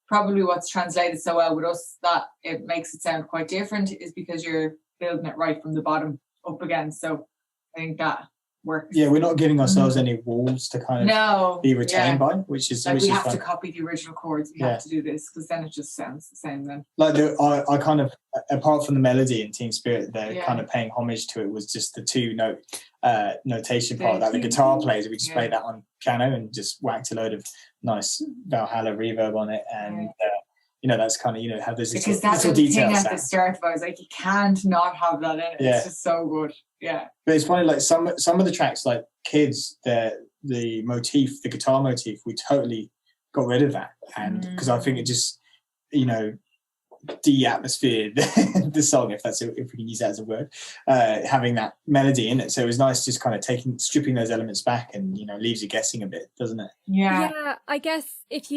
probably what's translated so well with us, that it makes it sound quite different, is because you're building it right from the bottom up again. So I think that works. Yeah, we're not giving ourselves any walls to kind of be retained by, which is like we have to copy the original chords. We have to do this, because then it just sounds the same. Then like I kind of, apart from the melody and Team Spirit, they're kind of paying homage to it was just the two note notation part that the guitar plays. We just played that on piano and just whacked a load of nice Valhalla reverb on it, and that's kind of have this because that's the thing at the start. I was like, you can't not have that in it. It's just so good. Yeah, but it's funny, like some of the tracks, like Kids, the guitar motif, we totally got rid of that, and because I think it just de-atmosphered the song, if we can use that as a word, having that melody in it. So it was nice just kind of stripping those elements back, and leaves you guessing a bit, doesn't it? Yeah, I guess it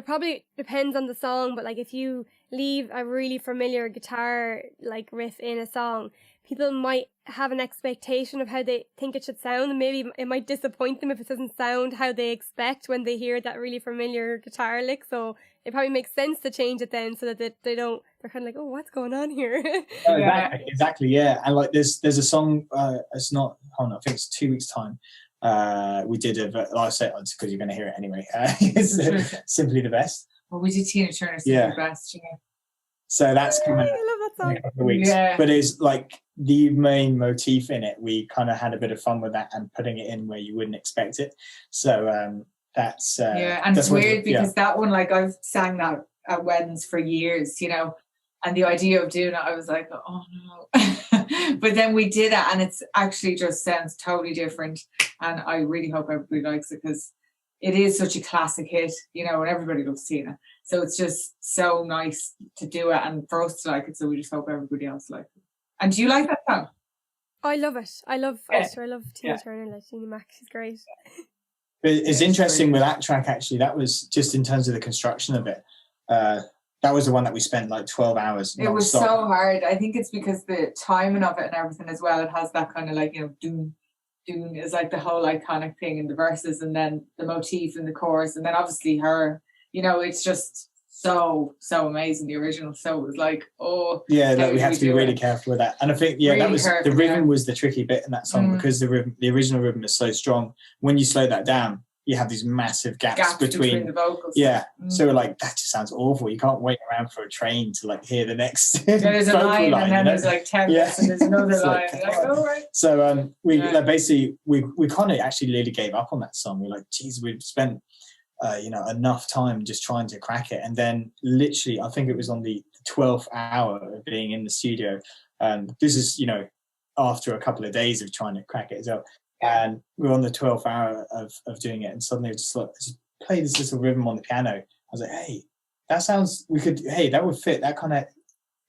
probably depends on the song, but like if you leave a really familiar guitar like riff in a song, people might have an expectation of how they think it should sound, and maybe it might disappoint them if it doesn't sound how they expect when they hear that really familiar guitar lick. So it probably makes sense to change it then, so that they're kind of like, oh, what's going on here? Exactly, yeah. And like there's a song, it's not, I think it's 2 weeks time. We did I'll say it because you're going to hear it anyway. It's Simply the Best. Well, we did Tina Turner Simply the Best. So that's coming. I love that song. In a couple of weeks. Yeah. But it's like the main motif in it. We kind of had a bit of fun with that and putting it in where you wouldn't expect it. So that's and it's weird because that one, like I've sang that at weddings for years, and the idea of doing it, I was like, oh no. But then we did it, and it's actually just sounds totally different, and I really hope everybody likes it, because it is such a classic hit, and everybody loves Tina. So it's just so nice to do it, and for us to like it. So we just hope everybody else likes it. And do you like that song? I love it. I love Tina Turner, like Tina Mac. She's great. But it's interesting with that track, actually. That was just in terms of the construction of it. That was the one that we spent like 12 hours. It was so hard. I think it's because the timing of it and everything as well. It has that kind of like, doom is like the whole iconic thing in the verses, and then the motif in the chorus, and then obviously her. It's just so amazing, the original. So it was like, we have to be really careful with that. And I think really that was the rhythm was the tricky bit in that song, because the original rhythm is so strong. When you slow that down, you have these massive gaps between the vocals. So we're like, that just sounds awful. You can't wait around for a train to like hear the next there's a line, and then there's like 10 minutes and there's another line. Right. So we basically we kind of actually nearly gave up on that song. We're like, geez, we've spent enough time just trying to crack it. And then literally, I think it was on the 12th hour of being in the studio. And this is, after a couple of days of trying to crack it as well. And we're on the 12th hour of doing it. And suddenly just play this little rhythm on the piano. I was like, hey, that would fit.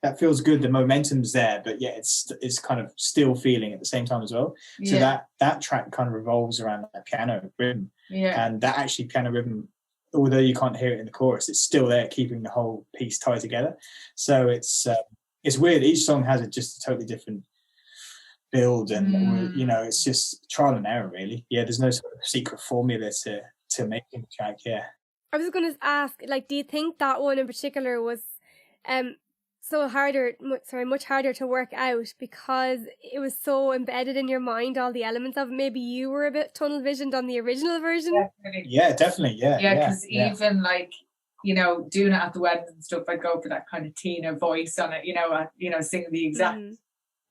That feels good. The momentum's there, but yeah, it's kind of still feeling at the same time as well. So that track kind of revolves around that piano rhythm. Yeah. And that actually piano rhythm, although you can't hear it in the chorus, it's still there, keeping the whole piece tied together. So it's weird. Each song has just a totally different build, and it's just trial and error, really. Yeah, there's no sort of secret formula to making the track. Yeah. I was going to ask, do you think that one in particular was much harder to work out because it was so embedded in your mind, all the elements of it? Maybe you were a bit tunnel visioned on the original version. Definitely. Because even doing it at the weddings and stuff, I'd go for that kind of Tina voice on it, singing the exact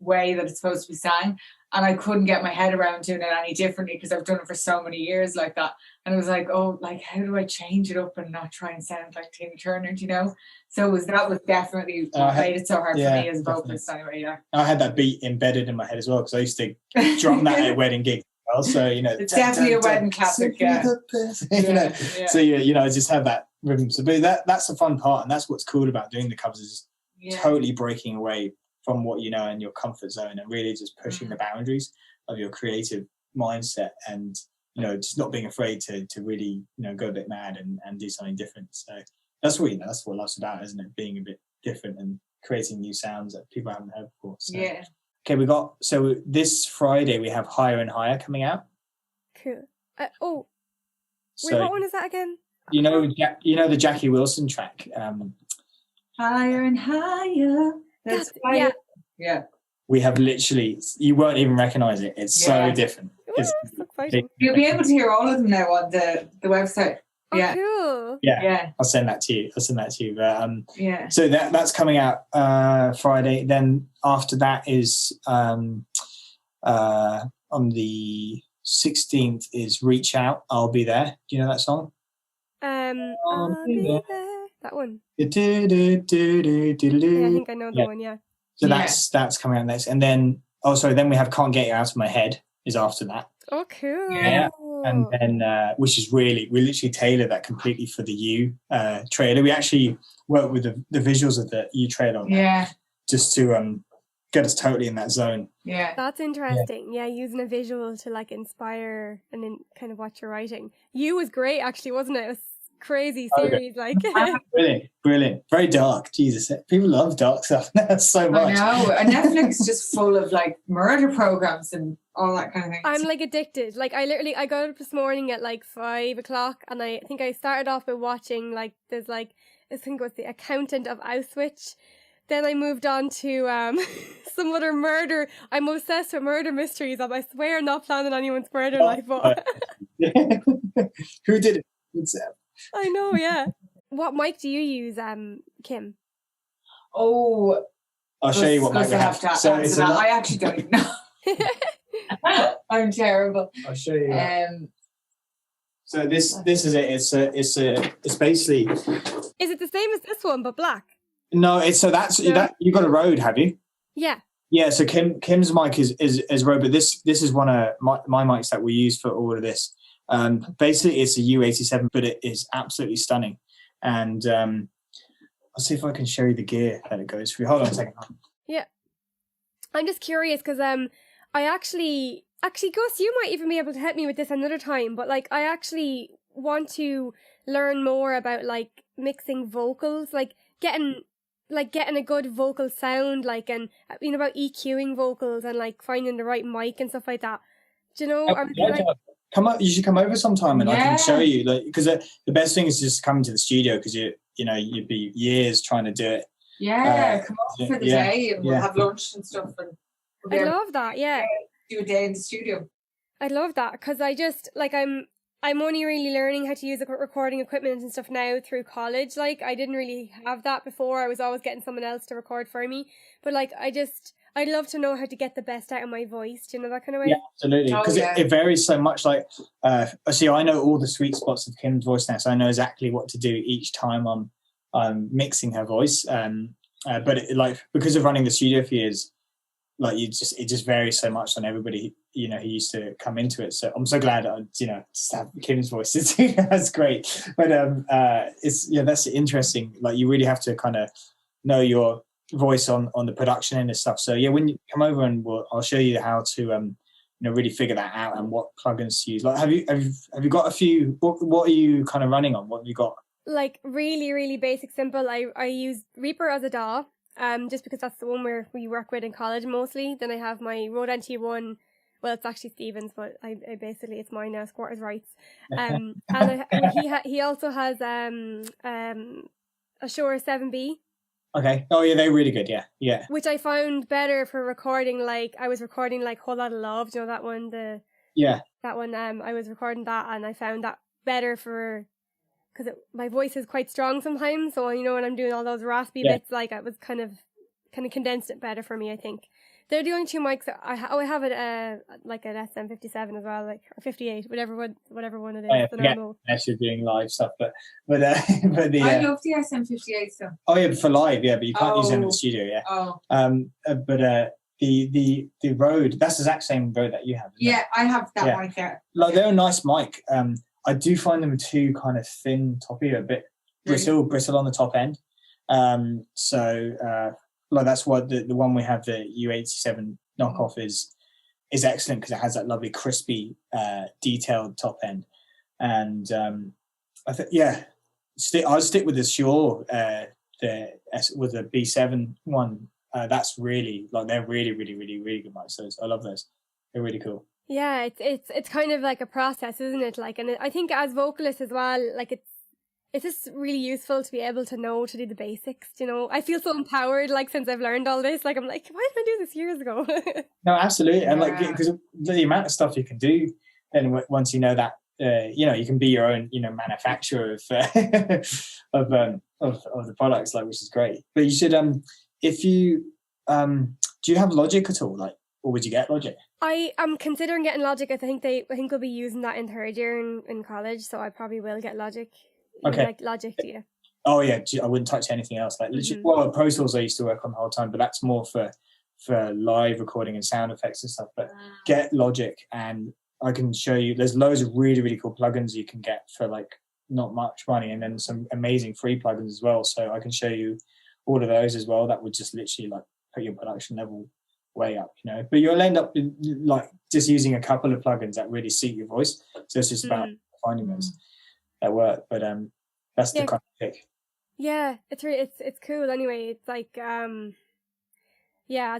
way that it's supposed to be sang, and I couldn't get my head around doing it any differently because I've done it for so many years like that. And it was like, how do I change it up and not try and sound like Tina Turner, So that was definitely what made it so hard for me as a vocalist anyway. Yeah, I had that beat embedded in my head as well because I used to drum that at wedding gigs. Also, it's definitely a wedding classic. So I just have that rhythm. So, but that's the fun part, and that's what's cool about doing the covers is totally breaking away from what you know in your comfort zone and really just pushing the boundaries of your creative mindset, and just not being afraid to really go a bit mad and do something different. So that's what life's about, isn't it? Being a bit different and creating new sounds that people haven't heard before. So. Yeah. Okay, this Friday we have Higher and Higher coming out. Cool. What one is that again? The Jackie Wilson track. Higher and Higher. That's higher. Yeah. We have literally, you won't even recognise it. It's so different. It's exciting. You'll be able to hear all of them now on the website. Oh, cool. Yeah. I'll send that to you. But, So that's coming out Friday. Then after that is on the 16th is Reach Out. I'll Be There. Do you know that song? I'll Be There. That one. I think I know the one. Yeah. So that's coming out next, and then then we have Can't Get You Out of My Head is after that. Oh, cool. Yeah. And then, which is we literally tailored that completely for the You trailer. We actually worked with the visuals of the You trailer on that, just to get us totally in that zone. Yeah. That's interesting. Yeah, using a visual to inspire and then kind of what you're writing. You was great, actually, wasn't it? It was crazy series. Brilliant. Very dark. Jesus, people love dark stuff so much. I know. And Netflix is just full of murder programs and all that kind of thing. I'm addicted. I got up this morning at 5:00, and I think I started off by watching there's I think it was The Accountant of Auschwitz. Then I moved on to some other murder. I'm obsessed with murder mysteries, and I swear I'm not planning anyone's murder life. But who did it? I know, yeah. What mic do you use, Kim? Oh, I'll show you what mic I have. I actually don't even know. I'm terrible. I'll show you. So this is it. It's basically. Is it the same as this one but black? No, that you got a Rode, have you? Yeah. Yeah. So Kim's mic is Rode, but this is one of my mics that we use for all of this. Basically, it's a U87, but it is absolutely stunning. And I'll see if I can show you the gear that it goes through. Hold on a second. Yeah. I'm just curious because I actually, Gus, you might even be able to help me with this another time, but I actually want to learn more about mixing vocals, getting a good vocal sound, and about EQing vocals and finding the right mic and stuff like that. Do you know? You should come over sometime and I can show you. Because the best thing is just coming to the studio because you'd be years trying to do it. Yeah, come on for the day and we'll have lunch and stuff. And I love that. Yeah, do a day in the studio. I love that because I just I'm only really learning how to use recording equipment and stuff now through college. I didn't really have that before. I was always getting someone else to record for me. But I I'd love to know how to get the best out of my voice. Do you know that kind of way? Yeah, absolutely. Because it varies so much. Like, see, I know all the sweet spots of Kim's voice now, so I know exactly what to do each time I'm mixing her voice. But like, because of running the studio for years, like it just varies so much on everybody, you know, who used to come into it. So I'm so glad I, you know, just have Kim's voice. That's great. But that's interesting. Like, you really have to kind of know your voice on the production end of stuff. So yeah, when you come over, and I'll show you how to you know, really figure that out and what plugins to use. Like, have you got a few? What are you kind of running on? What have you got? Like, really, really basic, simple. I use Reaper as a DAW. Just because that's the one where we work with in college mostly. Then I have my Rode NT1. Well, it's actually Stephen's, but I basically, it's mine now. Squatters' rights. And he also has a Shure 7B. Okay. Oh yeah, they're really good. Yeah. Which I found better for recording. Like, I was recording like Whole Lot of Love. Do you know that one? That one. I was recording that, and I found that better for. Because my voice is quite strong sometimes, so you know, when I'm doing all those raspy bits, like, it was kind of condensed it better for me, I think. They're the only two mics that I have it like an SM57 as well, like, or 58, whatever one it is. Unless you're doing live stuff, but I love the SM58 stuff. Oh yeah, for live, yeah, but you can't use them in the studio, yeah. But the Rode, that's the exact same Rode that you have. Yeah, I have that mic there. Like, they're a nice mic. I do find them too kind of thin toppy, a bit brittle on the top end. Like, that's why the one we have, the U87 knockoff, is excellent, because it has that lovely crispy detailed top end. And I think I'll stick with the Shure with the B7 one. That's really, like, they're really, really, really, really good mics. So I love those. They're really cool. Yeah, it's kind of like a process, isn't it? Like, and I think as vocalists as well, like, it's just really useful to be able to know to do the basics. You know, I feel so empowered, like, since I've learned all this. Like, I'm like, why did I do this years ago? No, absolutely, and like, because the amount of stuff you can do, and once you know that, you know, you can be your own, you know, manufacturer of the products, like, which is great. But you should, if you do you have Logic at all, like, or would you get Logic? I am considering getting Logic. I think we'll be using that in third year in college, so I probably will get Logic. Okay. Like Logic, do you? Oh yeah, I wouldn't touch anything else. Like, literally, well, Pro Tools I used to work on the whole time, but that's more for live recording and sound effects and stuff. But get Logic, and I can show you. There's loads of really, really cool plugins you can get for, like, not much money, and then some amazing free plugins as well. So I can show you all of those as well. That would just literally, like, put your production level way up, you know. But you'll end up like just using a couple of plugins that really suit your voice. So it's just about finding those that work. But that's the kind of pick. Yeah, it's cool. Anyway, it's like as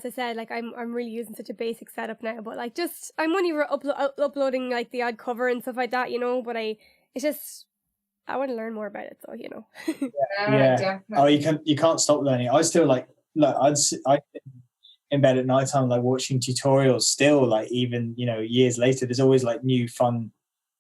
I said, like, I'm really using such a basic setup now. But, like, just I'm only uploading, like, the odd cover and stuff like that, you know. But I want to learn more about it, so, you know. Definitely. Oh, you can't stop learning. I still, like, look, I in bed at night time, like, watching tutorials still, like, even, you know, years later, there's always, like, new fun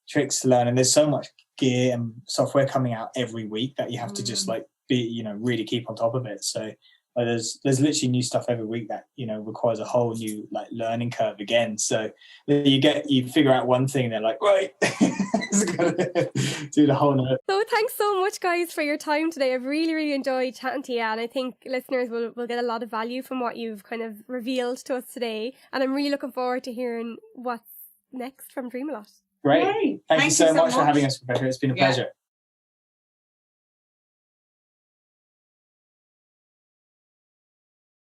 tricks to learn, and there's so much gear and software coming out every week that you have to just, like, be, you know, really keep on top of it. So there's literally new stuff every week that, you know, requires a whole new, like, learning curve again. So you figure out one thing, they're like, right, do the whole note. So thanks so much, guys, for your time today. I've really, really enjoyed chatting to you, and I think listeners will get a lot of value from what you've kind of revealed to us today. And I'm really looking forward to hearing what's next from Dreamalot. Great. Thank you so much for having us, Rebecca. It's been a pleasure.